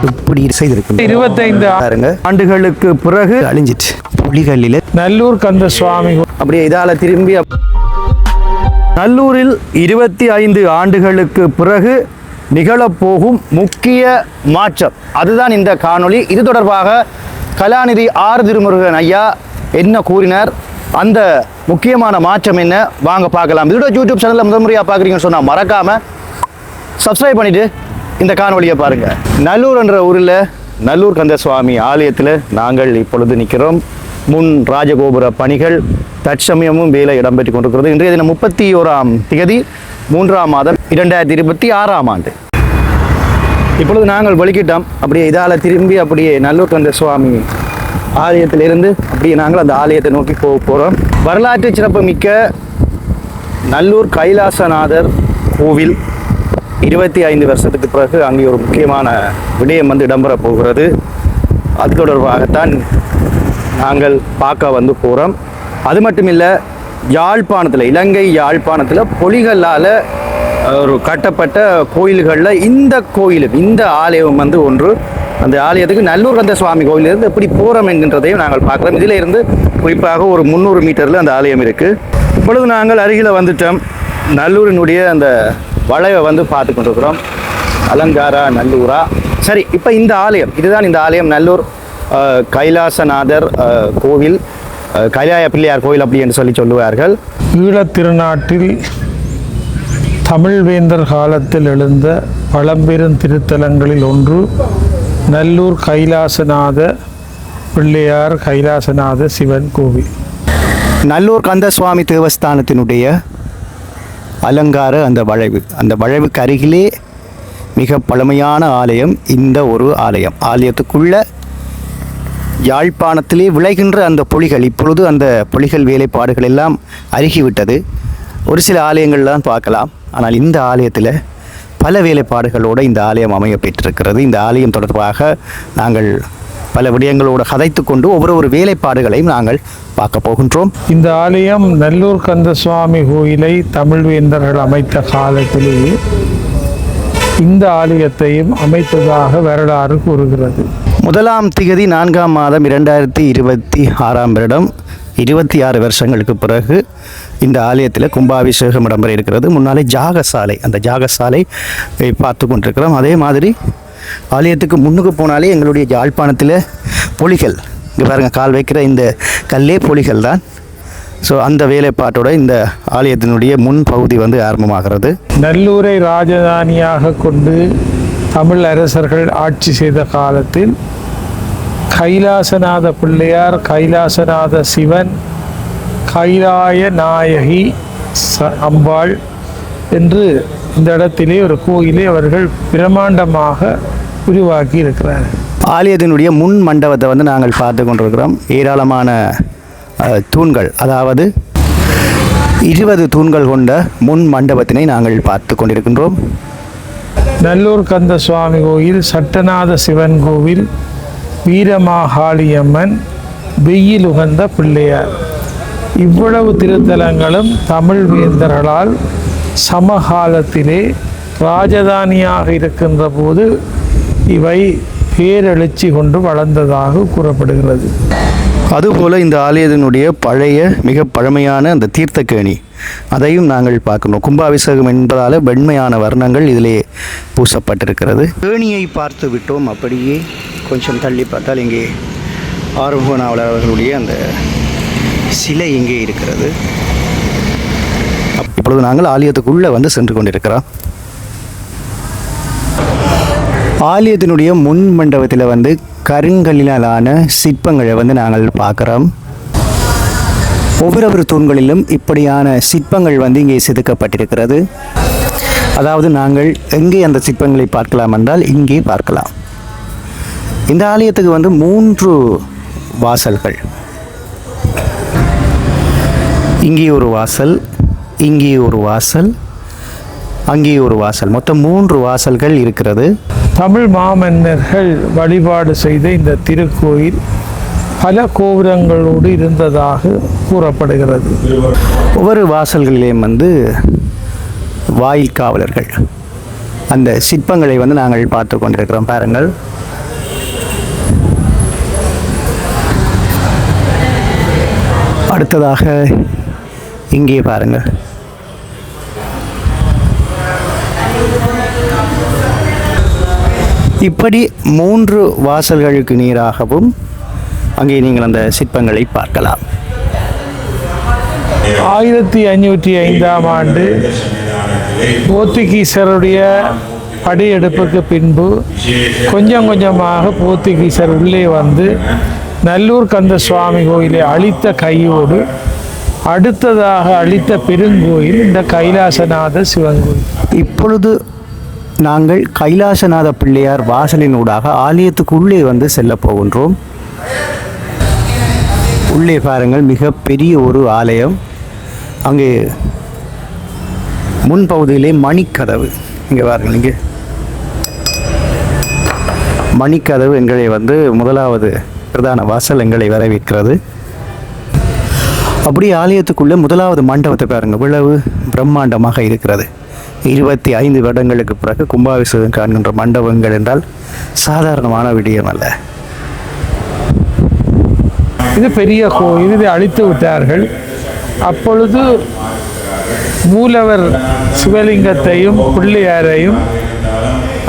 இப்படி செய்திருக்கு. 25 ஆண்டுகளுக்கு பிறகு அழிஞ்சிட்டு புலிகளில் நல்லூர் கந்த சுவாமி அப்படியே இதால திரும்பி நல்லூரில் 25 ஆண்டுகளுக்கு பிறகு நிகழப்போகும் முக்கிய மாற்றம் அதுதான் இந்த காணொளி. இது தொடர்பாக கலாநிதி ஆர் திருமுருகன் ஐயா என்ன கூறினார், அந்த முக்கியமான மாற்றம் என்ன, வாங்க பார்க்கலாம். இதோட யூடியூப் சேனலில் முதல் முறையாக பார்க்குறீங்கன்னு சொன்னால் மறக்காமல் சப்ஸ்கிரைப் பண்ணிவிட்டு இந்த காணொலியை பாருங்கள். நல்லூர் என்ற ஊரில் நல்லூர் கந்தசுவாமி ஆலயத்தில் நாங்கள் இப்பொழுது நிற்கிறோம். முன் ராஜகோபுர பணிகள் தற்சமயமும் வேலை இடம்பெற்று கொண்டிருக்கிறது. இன்றைய தினம் 31ஆம் தேதி 3ஆம் மாதம் 2026ஆம் ஆண்டு. இப்பொழுது நாங்கள் வெளிக்கிட்டோம். அப்படியே இதால் திரும்பி அப்படியே நல்லூர் கந்தசுவாமி ஆலயத்திலிருந்து அப்படியே நாங்கள் அந்த ஆலயத்தை நோக்கி போக போகிறோம். வரலாற்று சிறப்பு மிக்க நல்லூர் கைலாசநாதர் கோவில் 25 வருஷத்துக்கு பிறகு அங்கே ஒரு முக்கியமான விடயம் இடம்பெற போகிறது. அது தொடர்பாகத்தான் நாங்கள் பார்க்க போகிறோம். அது மட்டும் இல்லை, யாழ்ப்பாணத்தில் இலங்கை யாழ்ப்பாணத்தில் பொலிகளால் ஒரு கட்டப்பட்ட கோயில்களில் இந்த கோயிலும் இந்த ஆலயம் ஒன்று. அந்த ஆலயத்துக்கு நல்லூர் கந்த சுவாமி கோயிலிருந்து எப்படி போகிறோம் என்கின்றதையும் நாங்கள் பார்க்குறோம். இதில் இருந்து குறிப்பாக ஒரு 300 மீட்டரில் அந்த ஆலயம் இருக்குது. இப்பொழுது நாங்கள் அருகில் வந்துட்டோம். நல்லூரினுடைய அந்த வளைவை பார்த்து கொண்டிருக்கிறோம். அலங்காரா நல்லூரா. சரி, இப்போ இந்த ஆலயம் இதுதான் இந்த ஆலயம் நல்லூர் கைலாசநாதர் கோவில், கைலாய பிள்ளையார் கோயில் அப்படி என்று சொல்லுவார்கள். ஈழத் திருநாட்டில் தமிழ்வேந்தர் காலத்தில் எழுந்த பழம்பெரும் திருத்தலங்களில் ஒன்று நல்லூர் கைலாசநாத பிள்ளையார் கைலாசநாத சிவன் கோவில். நல்லூர் கந்தசுவாமி தேவஸ்தானத்தினுடைய அலங்கார அந்த வளைவுக்கு அருகிலே மிக பழமையான ஆலயம் இந்த ஒரு ஆலயம். ஆலயத்துக்குள்ள யாழ்ப்பாணத்திலே விளைகின்ற அந்த பொலிகள், இப்பொழுது அந்த பொலிகள் வேலைப்பாடுகள் எல்லாம் அருகிவிட்டது. ஒரு சில ஆலயங்கள்லாம் பார்க்கலாம். ஆனால் இந்த ஆலயத்தில் பல வேலைப்பாடுகளோடு இந்த ஆலயம் அமைய பெற்றிருக்கிறது. இந்த ஆலயம் தொடர்பாக நாங்கள் பல விடயங்களோடு கதைத்து கொண்டு ஒவ்வொரு வேலைப்பாடுகளையும் நாங்கள் பார்க்க போகின்றோம். இந்த ஆலயம் நல்லூர் கந்த சுவாமி கோயிலை தமிழ்வேந்தர்கள் அமைத்த காலத்திலேயே இந்த ஆலயத்தையும் அமைத்ததாக வரலாறு கூறுகிறது. 1ஆம் தேதி 4ஆம் மாதம் 2026ஆம் வருடம் 26 வருஷங்களுக்கு பிறகு இந்த ஆலயத்தில் கும்பாபிஷேகம் இடம்பெற இருக்கிறது. முன்னாலே ஜாகசாலை, அந்த ஜாகசாலை பார்த்து கொண்டிருக்கிறோம். அதே மாதிரி ஆலயத்துக்கு முன்னுக்கு போனாலே எங்களுடைய யாழ்ப்பாணத்தில் பொலிகள், இங்கே பாருங்கள், கால் வைக்கிற இந்த கல்லே பொலிகள் தான். ஸோ அந்த வேலைப்பாட்டோட இந்த ஆலயத்தினுடைய முன் பகுதி ஆரம்பமாகிறது. நல்லூரை ராஜதானியாக கொண்டு தமிழ் அரசர்கள் ஆட்சி செய்த காலத்தில் கைலாசநாத பிள்ளையார், கைலாசநாத சிவன், கைலாய நாயகி அம்பாள் என்று இந்த இடத்திலே ஒரு கோயிலை அவர்கள் பிரமாண்டமாக உருவாக்கி இருக்கிறார்கள். ஆலயத்தினுடைய முன் மண்டபத்தை நாங்கள் பார்த்து கொண்டிருக்கிறோம். ஏராளமான தூண்கள், அதாவது 20 தூண்கள் கொண்ட முன் மண்டபத்தினை நாங்கள் பார்த்து கொண்டிருக்கின்றோம். நல்லூர் கந்த சுவாமி கோயில், சட்டநாத சிவன் கோவில், வீரமாகாளியம்மன், வெயில் உகந்த பிள்ளையார், இவ்வளவு திருத்தலங்களும் தமிழ் வேந்தர்களால் சமகாலத்திலே ராஜதானியாக இருக்கின்ற போது இவை பேரெழுச்சி கொண்டு வளர்ந்ததாக கூறப்படுகிறது. அதுபோல் இந்த ஆலயத்தினுடைய பழைய மிக பழமையான அந்த தீர்த்தக்கேணி, அதையும் நாங்கள் பார்க்கணும். கும்பாபிஷேகம் என்பதால் வெண்மையான வர்ணங்கள் இதிலே பூசப்பட்டிருக்கிறது. கேணியை பார்த்து விட்டோம். அப்படியே கொஞ்சம் தள்ளி பார்த்தால் இங்கே ஆறுமுகநாவலர் அவர்களுடைய அந்த சிலை இங்கே இருக்கிறது. இப்பொழுது நாங்கள் ஆலயத்துக்குள்ளே சென்று கொண்டிருக்கிறோம். ஆலயத்தினுடைய முன் மண்டபத்தில் கருங்கல்லினாலான சிற்பங்களை நாங்கள் பார்க்குறோம். ஒவ்வொரு தூண்களிலும் இப்படியான சிற்பங்கள் இங்கே செதுக்கப்பட்டிருக்கிறது. அதாவது நாங்கள் எங்கே அந்த சிற்பங்களை பார்க்கலாம் என்றால் இங்கே பார்க்கலாம். இந்த ஆலயத்துக்கு 3 வாசல்கள், இங்கே ஒரு வாசல், இங்கே ஒரு வாசல், அங்கே ஒரு வாசல், மொத்தம் 3 வாசல்கள் இருக்கிறது. தமிழ் மாமன்னர்கள் வழிபாடு செய்த இந்த திருக்கோயில் பல கோபுரங்களோடு இருந்ததாக கூறப்படுகிறது. ஒவ்வொரு வாசல்களிலேயும் வாயில் காவலர்கள், அந்த சிற்பங்களை வந்து நாங்கள் பார்த்து கொண்டிருக்கிறோம். பாருங்கள், அடுத்ததாக இங்கே பாருங்கள், இப்படி 3 வாசல்களுக்கு நேராகவும் அங்கே நீங்கள் அந்த சிற்பங்களை பார்க்கலாம். 1505ஆம் ஆண்டு போர்த்துகீசருடைய படையெடுப்புக்கு பின்பு கொஞ்சம் கொஞ்சமாக போர்த்துகீசர் உள்ளே வந்து நல்லூர் கந்த சுவாமி கோயிலை அழித்த கையோடு அடுத்ததாக அழித்த பெருங்கோயில் இந்த கைலாசநாத சிவன் கோயில். இப்பொழுது நாங்கள் கைலாசநாத பிள்ளையார் வாசலினூடாக ஆலயத்துக்குள்ளே வந்து செல்ல போகின்றோம். உள்ளே பாருங்கள், மிக பெரிய ஒரு ஆலயம். அங்கே முன்பகுதியிலே மணிக்கதவு, இங்கே பாருங்கள், இங்கே மணிக்கதவு எங்களை வந்து முதலாவது பிரதான வாசல் எங்களை வரவேற்கிறது. அப்படியே ஆலயத்துக்குள்ளே முதலாவது மண்டபத்தை பாருங்கள், இவ்வளவு பிரம்மாண்டமாக இருக்கிறது. 25 வருடங்களுக்கு பிறகு கும்பாபிஷேகம் காண்கின்ற மண்டபங்கள் என்றால் சாதாரணமான விடயம் அல்ல. இது பெரிய கோயில், இதை அழித்து விட்டார்கள். அப்பொழுது மூலவர் சிவலிங்கத்தையும் பிள்ளையாரையும்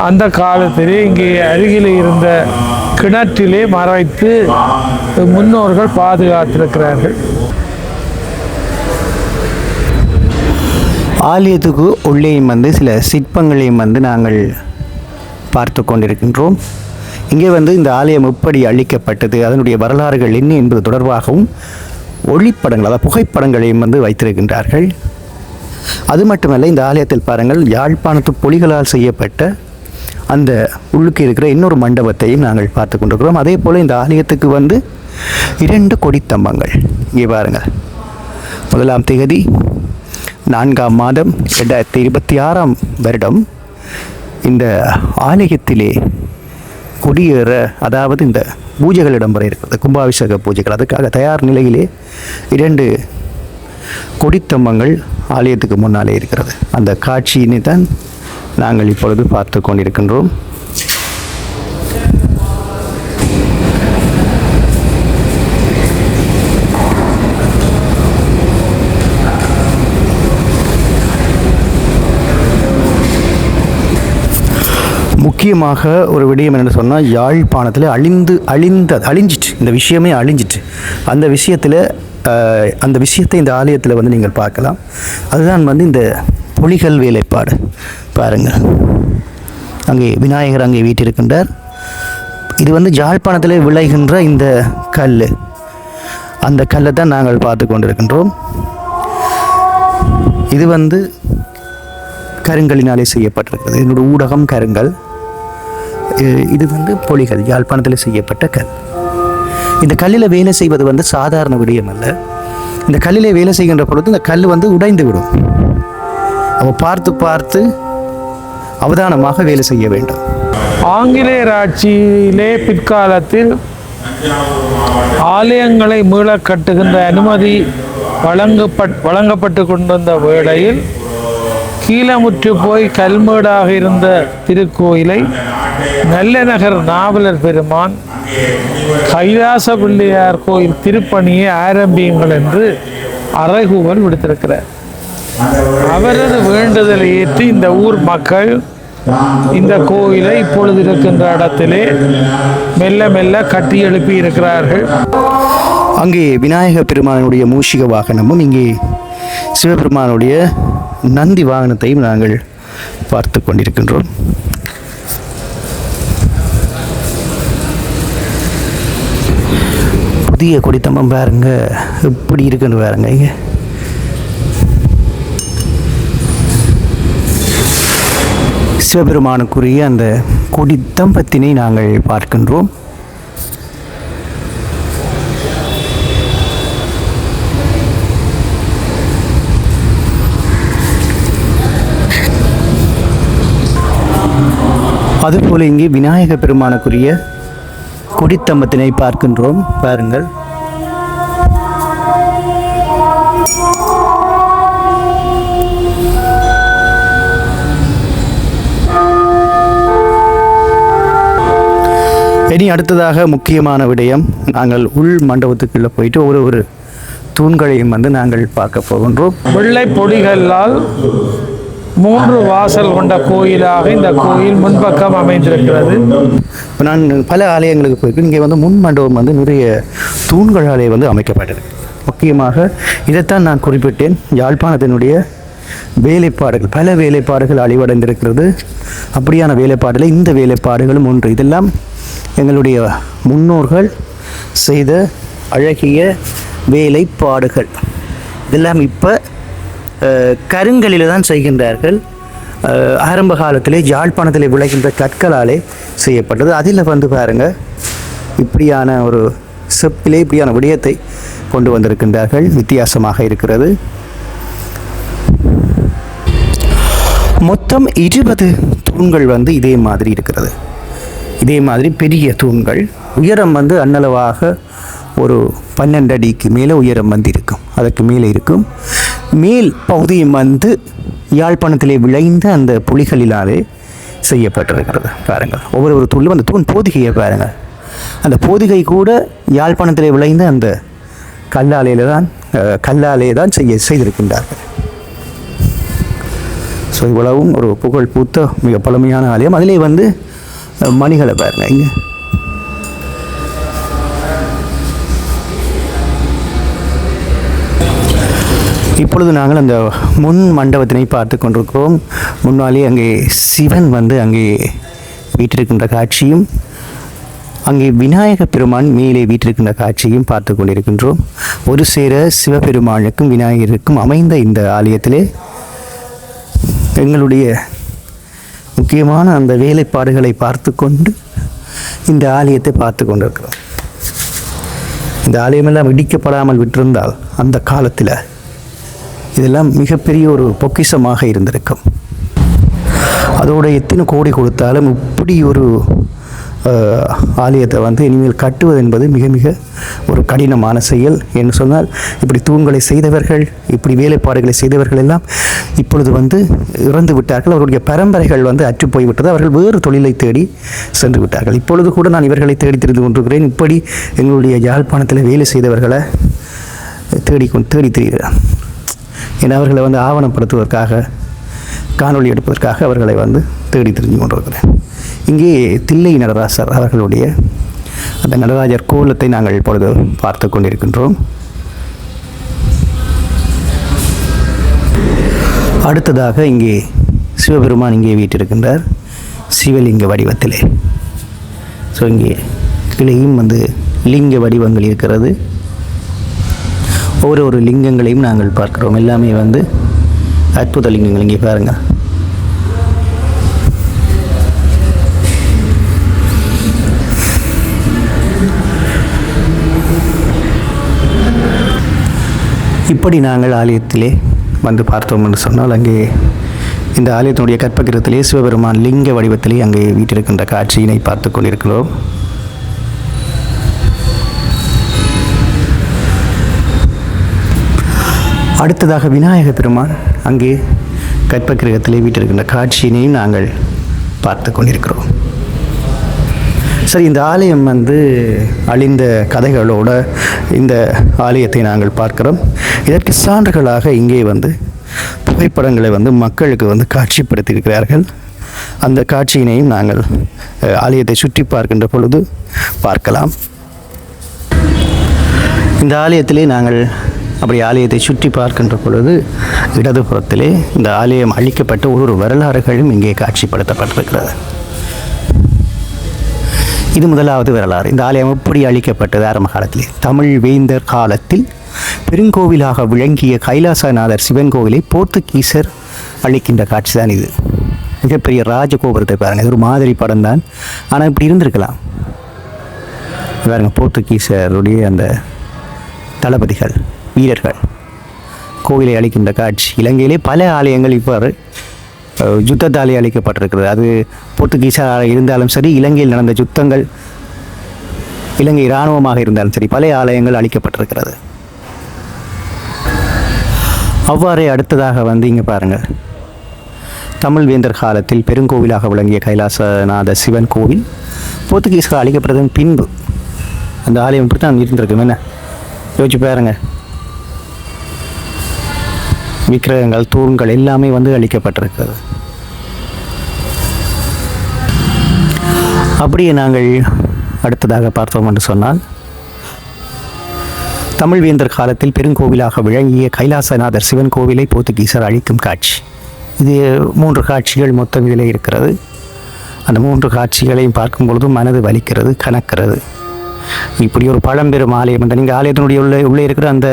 அந்த காலத்திலே இங்கே அருகில் இருந்த கிணற்றிலே மறைத்து முன்னோர்கள் பாதுகாத்திருக்கிறார்கள். ஆலயத்துக்கு உள்ளேயும் வந்து சில சிற்பங்களையும் வந்து நாங்கள் பார்த்து கொண்டிருக்கின்றோம். இங்கே வந்து இந்த ஆலயம் எப்படி அழிக்கப்பட்டது, அதனுடைய வரலாறுகள் என்ன என்பது தொடர்பாகவும் ஒளிப்படங்கள், அதாவது புகைப்படங்களையும் வந்து வைத்திருக்கின்றார்கள். அது மட்டுமல்ல, இந்த ஆலயத்தில் பாருங்கள், யாழ்ப்பாணத்து பொலிகளால் செய்யப்பட்ட அந்த உள்ளுக்கு இருக்கிற இன்னொரு மண்டபத்தையும் நாங்கள் பார்த்து கொண்டிருக்கிறோம். அதே போல் இந்த ஆலயத்துக்கு வந்து 2 கொடித்தம்பங்கள் இங்கே பாருங்கள். 1ஆம் தேதி 4ஆம் மாதம் 2026ஆம் வருடம் இந்த ஆலயத்திலே கொடியேற, அதாவது இந்த பூஜைகள் இடம்பெற இருக்கிறது, கும்பாபிஷேக பூஜைகள், அதுக்காக தயார் நிலையிலே 2 கொடித்தம்பங்கள் ஆலயத்துக்கு முன்னாலே இருக்கிறது. அந்த காட்சியினை தான் நாங்கள் இப்பொழுது பார்த்து கொண்டிருக்கின்றோம். முக்கியமாக ஒரு விடயம் என்னென்னு சொன்னால், யாழ்ப்பாணத்தில் அழிஞ்சிட்டு, இந்த விஷயமே அழிஞ்சிட்டு. அந்த விஷயத்தை இந்த ஆலயத்தில் வந்து நீங்கள் பார்க்கலாம். அதுதான் வந்து இந்த புலிகள் வேலைப்பாடு. பாருங்கள், அங்கே விநாயகர் அங்கே வீட்டிருக்கின்றார். இது வந்து யாழ்ப்பாணத்தில் விளைகின்ற இந்த கல், அந்த கல்லை தான் நாங்கள் பார்த்து கொண்டிருக்கின்றோம். இது வந்து கருங்கலினாலே செய்யப்பட்டிருக்கிறது. என்னோட ஊடகம் கருங்கல். இது வந்து பொலிகள், யாழ்ப்பாணத்தில் செய்யப்பட்ட கல். இந்த கல்லில் வேலை செய்வது வந்து சாதாரண விடயம் அல்ல. இந்த கல்லில் வேலை செய்கின்ற பொழுது இந்த கல் வந்து உடைந்து விடும். அவ பார்த்து அவதானமாக வேலை செய்ய வேண்டும். ஆங்கிலேயர் ஆட்சியிலே பிற்காலத்தில் ஆலயங்களை மீள கட்டுகின்ற அனுமதி வழங்கப்பட்டு கொண்டிருந்த வேளையில் கீழமுற்று போய் கல்மேடாக இருந்த திருக்கோயிலை நல்லநகர் நாவலர் பெருமான் கைலாச பிள்ளையார் கோயில் திருப்பணியை ஆரம்பியுங்கள் என்று அறைகூவல் விடுத்திருக்கிறார். அவரது வேண்டுதலை ஏற்று இந்த ஊர் மக்கள் இந்த கோயிலை இப்பொழுது இருக்கின்ற இடத்திலே மெல்ல மெல்ல கட்டி எழுப்பி இருக்கிறார்கள். அங்கே விநாயக பெருமானுடைய மூஷிக வாகனமும், இங்கே சிவபெருமானுடைய நந்தி வாகனத்தையும் நாங்கள் பார்த்து கொண்டிருக்கின்றோம். புதிய கொடித்தம்பம் பாருங்க, எப்படி இருக்குன்னு பாருங்க. இங்கே சிவபெருமானுக்குரிய அந்த கொடித்தம்பத்தினை நாங்கள் பார்க்கின்றோம். அதுபோல இங்கே விநாயக பெருமானுக்குரிய கொடித்தம்பத்தினை பார்க்கின்றோம். பாருங்கள், இனி அடுத்ததாக முக்கியமான விடயம், நாங்கள் உள் மண்டபத்துக்குள்ளே போயிட்டு ஒரு தூண்களையும் வந்து நாங்கள் பார்க்க போகின்றோம். வெள்ளை பொடிகளால் 3 வாசல் கொண்ட கோயிலாக இந்த கோயில் முன்பக்கம் அமைந்திருக்கிறது. இப்போ நான் பல ஆலயங்களுக்கு போயிருக்கேன். இங்கே வந்து முன் மண்டபம் வந்து நிறைய தூண்களாலே வந்து அமைக்கப்பட்டது. முக்கியமாக இதைத்தான் நான் குறிப்பிட்டேன். யாழ்ப்பாணத்தினுடைய வேலைப்பாடுகள், பல வேலைப்பாடுகள் அழிவடைந்திருக்கிறது. அப்படியான வேலைப்பாடுகள், இந்த வேலைப்பாடுகளும் ஒன்று. இதெல்லாம் எங்களுடைய முன்னோர்கள் செய்த அழகிய வேலைப்பாடுகள். இதெல்லாம் இப்போ கருங்கலில் தான் செய்கின்றார்கள். ஆரம்ப காலத்திலே யாழ்ப்பாணத்திலே விளைகின்ற கற்களாலே செய்யப்பட்டது. அதில் வந்து பாருங்கள், இப்படியான ஒரு செப்பிலே இப்படியான விடயத்தை கொண்டு வந்திருக்கின்றார்கள். வித்தியாசமாக இருக்கிறது. மொத்தம் 20 தூண்கள் வந்து இதே மாதிரி இருக்கிறது. இதே மாதிரி பெரிய தூண்கள். உயரம் வந்து அன்னளவாக ஒரு 12 அடிக்கு மேலே உயரம் வந்து இருக்கும். அதற்கு மேலே இருக்கும். மேல் பகுதியும் வந்து யாழ்ப்பாணத்திலே விளைந்த அந்த புலிகளினாலே செய்யப்பட்டிருக்கிறது. பாருங்கள், ஒவ்வொரு தூணிலும் அந்த தூண் போதிகையை பாருங்கள். அந்த போதிகை கூட யாழ்ப்பாணத்திலே விளைந்த அந்த கல்லாலே தான் செய்திருக்கின்றார்கள். ஸோ இவ்வளவும் ஒரு புகழ் பூத்த மிக பழமையான ஆலயம். அதிலே வந்து மணிகளை பாருங்கள். இங்கே இப்பொழுது நாங்கள் அந்த முன் மண்டபத்தினை பார்த்து கொண்டிருக்கிறோம். முன்னாலே அங்கே சிவன் வந்து அங்கே வீற்றிருக்கின்ற காட்சியும், அங்கே விநாயக பெருமான் மேலே வீற்றிருக்கின்ற காட்சியும் பார்த்து கொண்டிருக்கின்றோம். ஒரு சேர சிவபெருமானுக்கும் விநாயகருக்கும் அமைந்த இந்த ஆலயத்திலே எங்களுடைய முக்கியமான அந்த வேலைப்பாடுகளை பார்த்து கொண்டு இந்த ஆலயத்தை பார்த்து கொண்டிருக்கிறோம். இந்த ஆலயமெல்லாம் இடிக்கப்படாமல் விட்டிருந்தால் அந்த காலத்தில் இதெல்லாம் மிகப்பெரிய ஒரு பொக்கிஷமாக இருந்திருக்கும். அதோட எத்தனை கோடி கொடுத்தாலும் இப்படி ஒரு ஆலயத்தை வந்து இனிமேல் கட்டுவது என்பது மிக மிக ஒரு கடினமான செயல். என்று சொன்னால், இப்படி தூண்களை செய்தவர்கள், இப்படி வேலைப்பாடுகளை செய்தவர்கள் எல்லாம் இப்பொழுது வந்து இறந்து விட்டார்கள். அவருடைய பரம்பரைகள் வந்து அற்று போய்விட்டது. அவர்கள் வேறு தொழிலை தேடி சென்று விட்டார்கள். இப்பொழுது கூட நான் இவர்களை தேடி தெரிந்து கொண்டிருக்கிறேன். இப்படி எங்களுடைய யாழ்ப்பாணத்தில் வேலை செய்தவர்களை தேடி திரிகிறேன். ஏன்னா அவர்களை வந்து ஆவணப்படுத்துவதற்காக, காணொளி எடுப்பதற்காக அவர்களை வந்து தேடி தெரிஞ்சு கொண்டிருக்கிறேன். இங்கே தில்லை நடராசர் அவர்களுடைய அந்த நடராஜர் கோலத்தை நாங்கள் இப்பொழுது பார்த்து கொண்டிருக்கின்றோம். அடுத்ததாக இங்கே சிவபெருமான் இங்கே வீற்றிருக்கின்றார், சிவலிங்க வடிவத்திலே. ஸோ இங்கே கிளையும் வந்து லிங்க வடிவங்கள் இருக்கிறது. ஒவ்வொரு லிங்கங்களையும் நாங்கள் பார்க்கிறோம். எல்லாமே வந்து அற்புத லிங்கங்கள். இங்கே பாருங்கள். இப்படி நாங்கள் ஆலயத்திலே வந்து பார்த்தோம் என்று சொன்னால், அங்கே இந்த ஆலயத்தினுடைய கற்பகிரத்திலே சிவபெருமான் லிங்க வடிவத்திலே அங்கே வீட்டிருக்கின்ற காட்சியினை பார்த்து கொண்டிருக்கிறோம். அடுத்ததாக விநாயக பெருமான் அங்கே கற்பகிரகத்திலே வீட்டிருக்கின்ற காட்சியினையும் நாங்கள் பார்த்து கொண்டிருக்கிறோம். சரி, இந்த ஆலயம் வந்து அழிந்த கதைகளோட இந்த ஆலயத்தை நாங்கள் பார்க்கிறோம். இதற்கு சான்றுகளாக இங்கே வந்து புகைப்படங்களை வந்து மக்களுக்கு வந்து காட்சிப்படுத்தியிருக்கிறார்கள். அந்த காட்சியினையும் நாங்கள் ஆலயத்தை சுற்றி பார்க்கின்ற பொழுது பார்க்கலாம். இந்த ஆலயத்திலே நாங்கள் அப்படி ஆலயத்தை சுற்றி பார்க்கின்ற பொழுது இடதுபுறத்திலே இந்த ஆலயம் அழிக்கப்பட்ட ஒரு வரலாறுகளும் இங்கே காட்சிப்படுத்தப்பட்டிருக்கிறது. இது முதலாவது வரலாறு. இந்த ஆலயம் எப்படி அழிக்கப்பட்டது? ஆரம்ப காலத்திலே தமிழ் வேந்தர் காலத்தில் பெருங்கோவிலாக விளங்கிய கைலாசநாதர் சிவன் கோவிலை போர்த்துகீசர் அழிக்கின்ற காட்சி தான் இது. மிகப்பெரிய ராஜகோபுரத்தை பாருங்கள். இது ஒரு மாதிரி படம் தான், ஆனால் இப்படி இருந்திருக்கலாம். பாருங்கள், போர்த்துகீசருடைய அந்த தளபதிகள், வீரர்கள் கோவிலை அழிக்கின்ற காட்சி. இலங்கையிலே பல ஆலயங்கள் இவ்வாறு யுத்தத்தாலே அழிக்கப்பட்டிருக்கிறது. அது போர்த்துகீசாக இருந்தாலும் சரி, இலங்கையில் நடந்த யுத்தங்கள், இலங்கை இராணுவமாக இருந்தாலும் சரி, பல ஆலயங்கள் அழிக்கப்பட்டிருக்கிறது. அவ்வாறே அடுத்ததாக வந்து இங்கே பாருங்கள், தமிழ் வேந்தர் காலத்தில் பெருங்கோவிலாக விளங்கிய கைலாசநாத சிவன் கோவில் போர்த்துகீஸ்கள் அழிக்கப்பட்டதன் பின்பு அந்த ஆலயம் இப்படி தான் இருந்திருக்கும். என்ன யோசிச்சு பாருங்க, விக்கிரகங்கள் தூண்கள் எல்லாமே வந்து அழிக்கப்பட்டிருக்கிறது. அப்படியே நாங்கள் அடுத்ததாக பார்த்தோம் என்று சொன்னால், தமிழ் வேந்தர் காலத்தில் பெருங்கோவிலாக விளங்கிய கைலாசநாதர் சிவன் கோவிலை போர்த்துகீசர் அழிக்கும் காட்சி. இது 3 காட்சிகள் மொத்தம் இதில் இருக்கிறது. அந்த 3 காட்சிகளையும் பார்க்கும் பொழுது மனது வலிக்கிறது, கனக்கிறது. இப்படி ஒரு பழம்பெரும் ஆலயம், அந்த நீங்கள் ஆலயத்தினுடைய உள்ளே இருக்கிற அந்த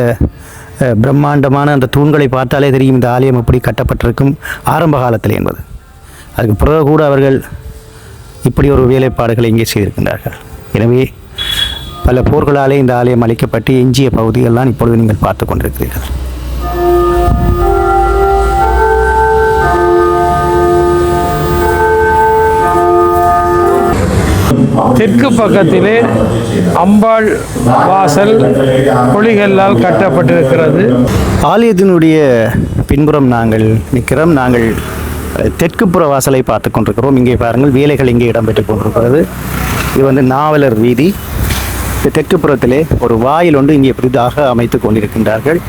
பிரம்மாண்டமான அந்த தூண்களை பார்த்தாலே தெரியும் இந்த ஆலயம் எப்படி கட்டப்பட்டிருக்கும் ஆரம்ப காலத்தில் என்பது. அதுக்கு பிறகு கூட அவர்கள் இப்படி ஒரு வேலைப்பாடுகளை இங்கே செய்திருக்கின்றார்கள். எனவே பல போர்களாலே இந்த ஆலயம் அளிக்கப்பட்டு எஞ்சிய பகுதிகள்லாம் இப்பொழுது நீங்கள் பார்த்து கொண்டிருக்கிறீர்கள். தெற்கு பக்கத்திலே அம்பாள் வாசல் புலிகளால் கட்டப்பட்டிருக்கிறது. ஆலயத்தினுடைய பின்புறம் நாங்கள் நிற்கிறோம். நாங்கள் தெற்கு புற வாசலை பார்த்து கொண்டிருக்கிறோம். இங்கே பாருங்கள், வேலைகள் இங்கே இடம்பெற்றுக் கொண்டிருக்கிறது. இது வந்து நாவலர் வீதி. தெற்கு புறத்திலே ஒரு வாயில் ஒன்று இங்கே புதிதாக அமைத்து கொண்டிருக்கின்றார்கள்.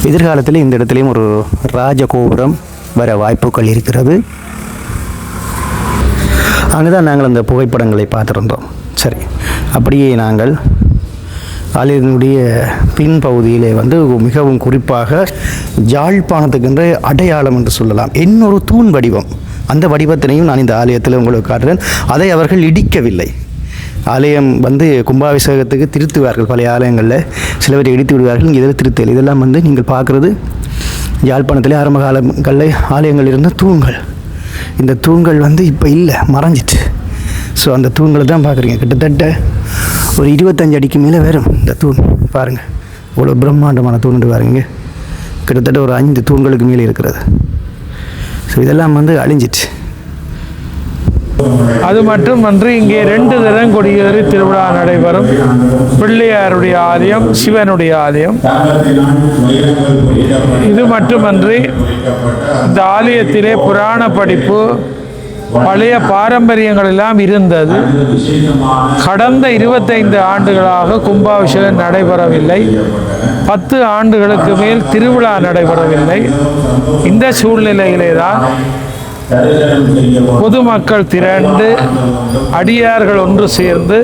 எதிர்காலத்தில் இந்த இடத்திலையும் ஒரு ராஜகோபுரம் வர வாய்ப்புகள் இருக்கிறது. அங்கே தான் நாங்கள் அந்த புகைப்படங்களை பார்த்துருந்தோம். சரி, அப்படியே நாங்கள் ஆலயத்தினுடைய பின்பகுதியிலே வந்து மிகவும் குறிப்பாக யாழ்ப்பாணத்துக்கென்ற அடையாளம் என்று சொல்லலாம் இன்னொரு தூண் வடிவம், அந்த வடிவத்தினையும் நான் இந்த ஆலயத்தில் உங்களுக்கு காட்டுறேன். அதை அவர்கள் இடிக்கவில்லை. ஆலயம் வந்து கும்பாபிஷேகத்துக்கு திருத்துவார்கள். பழைய ஆலயங்களில் சிலவரை இடித்து விடுவார்கள், இங்கே இதில் திருத்தல். இதெல்லாம் வந்து நீங்கள் பார்க்குறது யாழ்ப்பாணத்திலே ஆரம்ப காலங்களில் ஆலயங்கள் இருந்த தூண்கள். இந்த தூண்கள் வந்து இப்போ இல்லை, மறைஞ்சிட்டு. ஸோ அந்த தூண்களை தான் பார்க்குறீங்க. கிட்டத்தட்ட ஒரு 25 அடிக்கு மேலே வரும் இந்த தூண். பாருங்கள், இவ்வளோ பிரம்மாண்டமான தூண் பாருங்க. கிட்டத்தட்ட ஒரு 5 தூண்களுக்கு மேலே இருக்கிறது. ஸோ இதெல்லாம் வந்து அழிஞ்சிட்டு. அது மட்டுமன்றி இங்கே 2 தினம் கொடியேறி திருவிழா நடைபெறும். பிள்ளையாருடைய ஆலயம், சிவனுடைய ஆலயம். இது மட்டுமன்றி இந்த ஆலயத்திலே புராண படிப்பு, பழைய பாரம்பரியங்கள் எல்லாம் இருந்தது. கடந்த 25 ஆண்டுகளாக கும்பாபிஷேகம் நடைபெறவில்லை. 10 ஆண்டுகளுக்கு மேல் திருவிழா நடைபெறவில்லை. இந்த சூழ்நிலையிலே தான் பொதுமக்கள் திரண்டு அடியார்கள் ஒன்று சேர்ந்து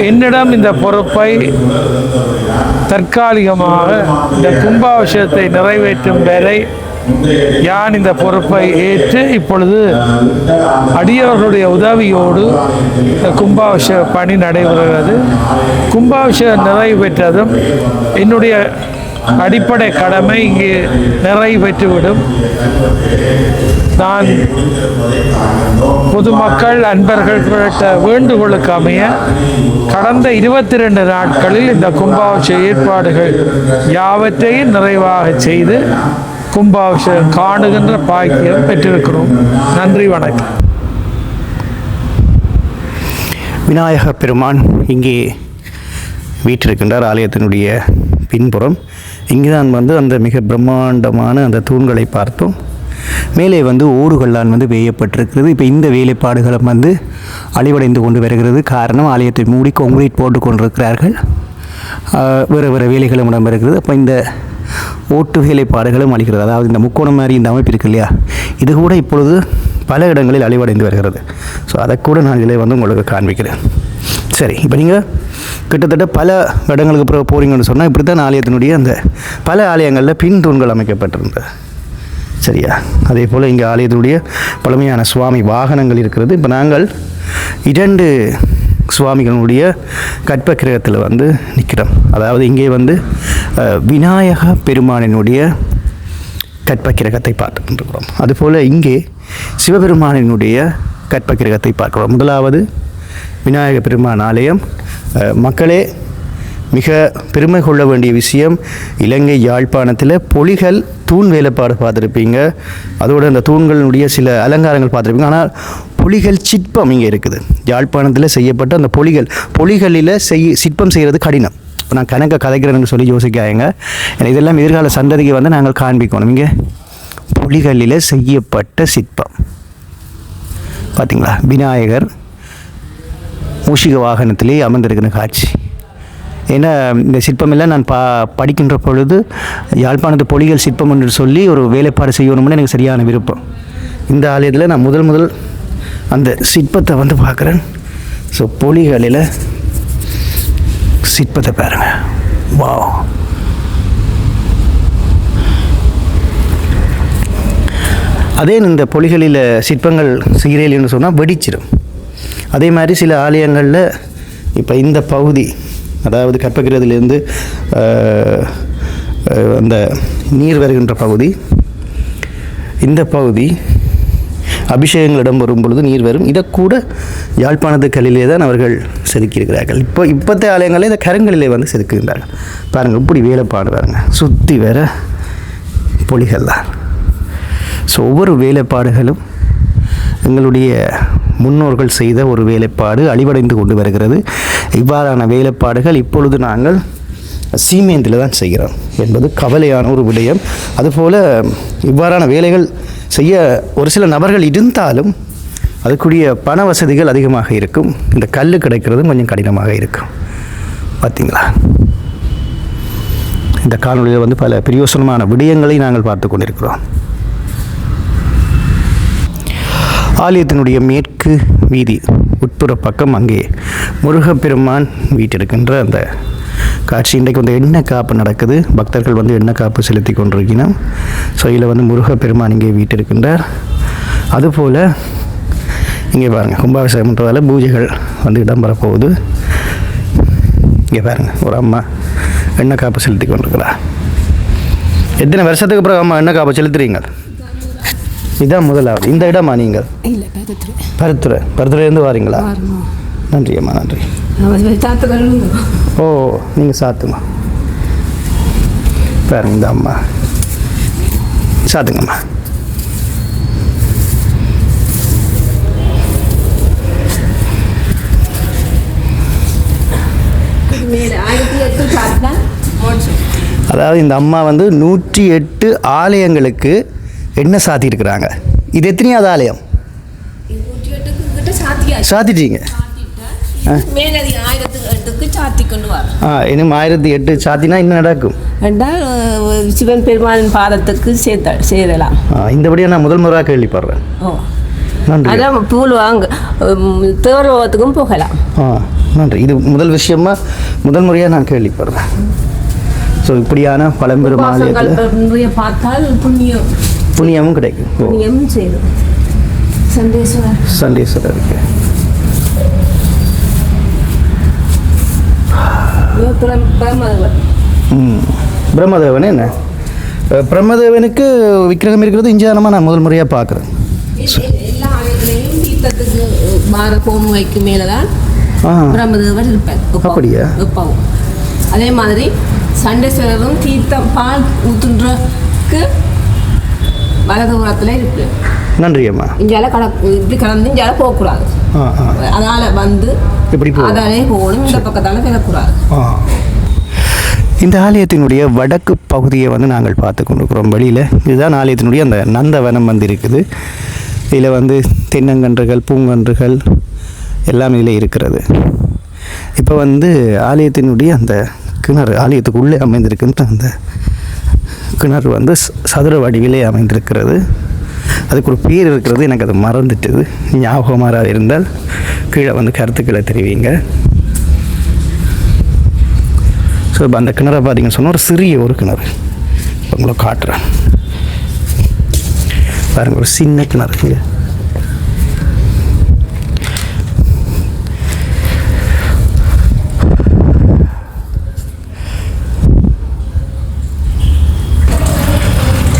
என்னிடம் இந்த பொறுப்பை தற்காலிகமாக இந்த கும்பாபிஷேகத்தை நிறைவேற்றும் வரை யான் இந்த பொறுப்பை ஏற்று இப்பொழுது அடியவர்களுடைய உதவியோடு இந்த கும்பாபிஷேக பணி நடைபெறுகிறது. கும்பாபிஷேகம் நிறைவேற்றதும் என்னுடைய அடிப்படை கடமை இங்கே நிறைவேற்றிவிடும். நான் பொதுமக்கள் அன்பர்கள் கேட்ட வேண்டுகோளுக்கு அமைய கடந்த 22 நாட்களில் இந்த கும்பாபிஷேக ஏற்பாடுகள் யாவற்றையும் நிறைவாக செய்து கும்பாபிஷேகம் காணுகின்ற பாக்கியம் பெற்றிருக்கிறோம். நன்றி, வணக்கம். விநாயகர் பெருமான் இங்கே வீற்றிருக்கின்றார். ஆலயத்தினுடைய பின்புறம் இங்கே தான் வந்து அந்த மிக பிரம்மாண்டமான அந்த தூண்களை பார்த்தோம். மேலே வந்து ஓடுகள்லாம் வந்து வேயப்பட்டிருக்கிறது. இப்போ இந்த வேலைப்பாடுகளும் வந்து அழிவடைந்து கொண்டு வருகிறது. காரணம், ஆலயத்தை மூடி கான்கிரீட் போட்டு கொண்டிருக்கிறார்கள். வேறு வேறு வேலைகளும் இடம்பெறுகிறது. அப்போ இந்த ஓட்டு வேலைப்பாடுகளும் அழிகிறது. அதாவது இந்த முக்கோணம் மாதிரி இந்த அமைப்பு இருக்கு இல்லையா, இது கூட இப்பொழுது பல இடங்களில் அழிவடைந்து வருகிறது. ஸோ அதை கூட நான் இதில் வந்து உங்களுக்கு காண்பிக்கிறேன். சரி, இப்போ நீங்கள் கிட்டத்தட்ட பல இடங்களுக்கு பிறகு போகிறீங்கன்னு சொன்னால் இப்படி தான் ஆலயத்தினுடைய அந்த பல ஆலயங்களில் பின் தூண்கள் அமைக்கப்பட்டிருந்தது. சரியா, அதே போல் இங்கே ஆலயத்தினுடைய பழமையான சுவாமி வாகனங்கள் இருக்கிறது. இப்போ நாங்கள் 2 சுவாமிகளுடைய கற்ப கிரகத்தில் வந்து நிற்கிறோம். அதாவது இங்கே வந்து விநாயக பெருமானினுடைய கற்ப கிரகத்தை பார்த்து கொண்டிருக்கிறோம். அதுபோல் இங்கே சிவபெருமானினுடைய கற்ப கிரகத்தை பார்க்கிறோம். முதலாவது விநாயக பெருமான் ஆலயம். மக்களே, மிக பெருமை கொள்ள வேண்டிய விஷயம், இலங்கை யாழ்ப்பாணத்தில் பொலிகள் தூண் வேலைப்பாடு பார்த்துருப்பீங்க. அதோடு அந்த தூண்களினுடைய சில அலங்காரங்கள் பார்த்துருப்பீங்க. ஆனால் பொலிகள் சிற்பம் இங்கே இருக்குது. யாழ்ப்பாணத்தில் செய்யப்பட்ட அந்த பொலிகளில் சிற்பம் செய்கிறது கடினம். இப்போ நான் கணக்கை கதைக்கிறேன்னு சொல்லி யோசிக்காங்க. இதெல்லாம் எதிர்கால சந்ததிக்கு வந்து நாங்கள் காண்பிக்கணும். இங்கே புலிகளில் செய்யப்பட்ட சிற்பம். பார்த்தீங்களா, விநாயகர் மூஷிக வாகனத்திலே அமர்ந்திருக்கிற காட்சி. ஏன்னா இந்த சிற்பமெல்லாம் நான் படிக்கின்ற பொழுது யாழ்ப்பாணத்து பொலிகள் சிற்பம் என்று சொல்லி ஒரு வேலைப்பாடு செய்யணும்னு எனக்கு சரியான விருப்பம். இந்த ஆலயத்தில் நான் முதல் அந்த சிற்பத்தை வந்து பார்க்குறேன். ஸோ பொலிகளில் சிற்பத்தை பாருங்கள். வாவ், அதே இந்த பொலிகளில் சிற்பங்கள் செய்கிறேன்னு சொன்னால் வெடிச்சிடும். அதே மாதிரி சில ஆலயங்களில் இப்போ இந்த பகுதி, அதாவது கற்பகிரகத்திலேருந்து அந்த நீர் வருகின்ற பகுதி, இந்த பகுதி அபிஷேகங்களிடம் வரும் பொழுது நீர் வரும். இதை கூட யாழ்ப்பாணத்து கல்லிலே தான் அவர்கள் செதுக்கியிருக்கிறார்கள். இப்போத்தைய ஆலயங்களில் இந்த கருங்கல்லிலே வந்து செதுக்குகின்றார்கள். பாருங்கள் இப்படி வேலைப்பாடு பாருங்கள், சுற்றி வேற பொலிகள் தான். ஸோ ஒவ்வொரு வேலைப்பாடுகளும் எங்களுடைய முன்னோர்கள் செய்த ஒரு வேலைப்பாடு அழிவடைந்து கொண்டு வருகிறது. இவ்வாறான வேலைப்பாடுகள் இப்பொழுது நாங்கள் சீமேந்தில் தான் செய்கிறோம் என்பது கவலையான ஒரு விடயம். அதுபோல் இவ்வாறான வேலைகள் செய்ய ஒரு சில நபர்கள் இருந்தாலும் அதுக்குரிய பண வசதிகள் அதிகமாக இருக்கும். இந்த கல் கிடைக்கிறதும் கொஞ்சம் கடினமாக இருக்கும். பார்த்தீங்களா, இந்த காணொலியில் வந்து பல பிரயோசனமான விடயங்களை நாங்கள் பார்த்து கொண்டிருக்கிறோம். ஆலயத்தினுடைய மேற்கு வீதி உட்புற பக்கம் அங்கே முருகப்பெருமான் வீட்டிருக்கின்ற அந்த காட்சி. இன்றைக்கு வந்து எண்ணெய் காப்பு நடக்குது. பக்தர்கள் வந்து எண்ணெய் காப்பு செலுத்தி கொண்டிருக்கணும். ஸோ இதில் வந்து முருகப்பெருமான் இங்கே வீட்டிருக்கின்றார். அதுபோல் இங்கே பாருங்கள், கும்பாபிஷேகம்ன்றதால பூஜைகள் வந்து இடம்பெற போகுது. இங்கே பாருங்கள், ஒரு அம்மா எண்ணெய் காப்பு செலுத்தி கொண்டிருக்கிறா. எத்தனை வருஷத்துக்கு அப்புறம் அம்மா எண்ணெய் காப்பு செலுத்துறீங்க? இதான் முதலாவது. இந்த இடமா நீங்கள்? பருத்துறையிலேருந்து வாரீங்களா? நன்றி அம்மா, நன்றி. ஓ, நீங்கள் சாத்துமா பாருங்க. இந்த அம்மா சாத்துங்கம்மா. அதாவது இந்த அம்மா வந்து 108 ஆலயங்களுக்கு என்ன சாத்தியிருக்கிறாங்க. இது எத்தனையாவது ஆலயம்? சாத்திட்டீங்க. இன்னும் 1008 சாத்தினா இன்னும் நடக்கும் என்றால் சிவன் பெருமானின் பாதத்துக்கு சேரலாம். இந்தபடியாக நான் முதல் முறையாக கேள்விப்படுறேன். அதான் பூல் வாங்க தேவலோகத்துக்கும் போகலாம். நன்றி. இது முதல் விஷயமா முதல் முறையாக நான் கேள்விப்படுறேன். ஸோ இப்படியான பழம்பெரும் ஆலயத்தில் பார்த்தால் புண்ணியமும் கிடைக்கும். புண்ணியமும் சேரும். சண்டேஸ்வரர் இருக்கு. பிரம்மதேவன் என்ன? பிரம்மதேவனுக்கு விக்கிரகம் இருக்கிறது இஞ்சானமாக நான் முதல் முறையாக பார்க்குறேன். எல்லா ஆலயங்களையும் தீர்த்தத்துக்கு ஹோமம் வைக்கும் மேலதான் பிரம்மதேவர் இருப்பார். அப்படியா? எப்பவும் அதே மாதிரி சண்டேஸ்வரரும் தீர்த்தம் பால் ஊத்துன்றக்கு வலதுபுறத்தில் இருக்கு. நன்றி அம்மா. இஞ்சால இப்படி கடந்து இஞ்சால போகக்கூடாது. அதால வந்து இப்படி அதாலே போகணும். இந்த பக்கத்தால் பெறக்கூடாது. இந்த ஆலயத்தினுடைய வடக்கு பகுதியை வந்து நாங்கள் பார்த்து கொண்டிருக்கிறோம். வெளியில் இதுதான் ஆலயத்தினுடைய அந்த நந்தவனம் வந்து இருக்குது. இதில் வந்து தென்னங்கன்றுகள், பூங்கன்றுகள் எல்லாம் இதில் இருக்கிறது. இப்போ வந்து ஆலயத்தினுடைய அந்த கிணறு, ஆலயத்துக்குள்ளே அமைந்திருக்கின்ற அந்த கிணறு வந்து சதுர வடிவிலே அமைந்திருக்கிறது. அதுக்கு ஒரு பேர் இருக்கிறது, எனக்கு அது மறந்துட்டுது. ஞாபகமாக இருந்தால் கீழே வந்து கருத்துக்களை தெரிவிங்க. ஸோ இப்போ அந்த கிணறை பார்த்தீங்கன்னு சொன்னால் ஒரு சிறிய ஒரு கிணறு. உங்களை காட்டுறேன் பாருங்கள், ஒரு சின்ன கிணறு.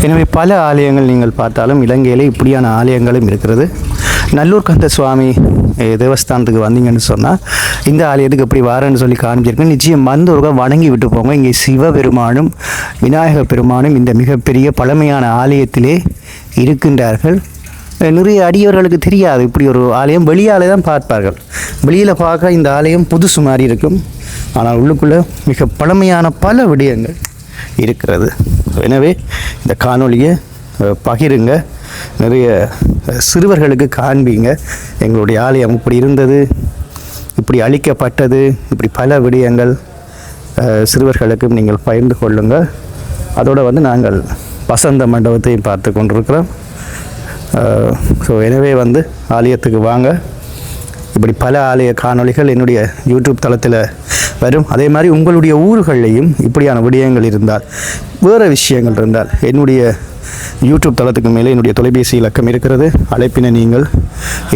எனவே பல ஆலயங்கள் நீங்கள் பார்த்தாலும் இலங்கையில் இப்படியான ஆலயங்களும் இருக்கிறது. நல்லூர் கந்த சுவாமி தேவஸ்தானத்துக்கு வந்தீங்கன்னு சொன்னால் இந்த ஆலயத்துக்கு எப்படி வாரன்னு சொல்லி காமிச்சிருக்கேன். நிச்சயம் வந்தவர்கள் வணங்கி விட்டு போங்க. இங்கே சிவபெருமானும் விநாயகர் பெருமானும் இந்த மிகப்பெரிய பழமையான ஆலயத்திலே இருக்கின்றார்கள். நிறைய அடியவர்களுக்கு தெரியாது இப்படி ஒரு ஆலயம். வெளியாலே தான் பார்ப்பார்கள். வெளியில் பார்க்க இந்த ஆலயம் புதுசு மாதிரி இருக்கும். ஆனால் உள்ளுக்குள்ளே மிக பழமையான பல விடயங்கள் இருக்கிறது. எனவே இந்த காணொலியை பகிருங்க, நிறைய சிறுவர்களுக்கு காண்பீங்க. எங்களுடைய ஆலயம் இப்படி இருந்தது, இப்படி அழிக்கப்பட்டது, இப்படி பல விடயங்கள் சிறுவர்களுக்கும் நீங்கள் பகிர்ந்து கொள்ளுங்கள். அதோடு வந்து நாங்கள் வசந்த மண்டபத்தையும் பார்த்து கொண்டிருக்கிறோம். ஸோ எனவே வந்து ஆலயத்துக்கு வாங்க. இப்படி பல ஆலய காணொளிகள் என்னுடைய யூடியூப் தளத்தில் வரும். அதே மாதிரி உங்களுடைய ஊர்களையும் இப்படியான விடயங்கள் இருந்தால், வேறு விஷயங்கள் இருந்தால், என்னுடைய யூடியூப் தளத்துக்கு மேலே என்னுடைய தொலைபேசி இலக்கம் இருக்கிறது, அழைப்பினை நீங்கள்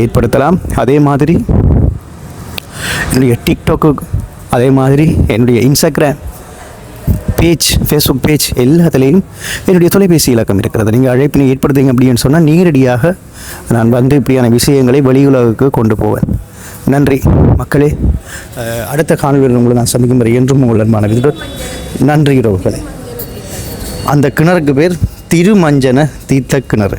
ஏற்படுத்தலாம். அதே மாதிரி என்னுடைய டிக்டாக்கு, அதே மாதிரி என்னுடைய இன்ஸ்டாகிராம் பேஜ், ஃபேஸ்புக் பேஜ் எல்லாத்துலேயும் என்னுடைய தொலைபேசி இலக்கம் இருக்கிறது. நீங்கள் அழைப்பினை ஏற்படுத்துங்க அப்படின்னு சொன்னால் நேரடியாக நான் வந்து இப்படியான விஷயங்களை வெளியுலகுக்கு கொண்டு போவேன். நன்றி மக்களே. அடுத்த காணொலியில் உங்களை நான் சந்திக்கும் வரை என்றும் உங்கள் அன்பான விருது. நன்றி உறவுகளே. அந்த கிணறுக்கு பேர் திருமஞ்சன தீர்த்த கிணறு.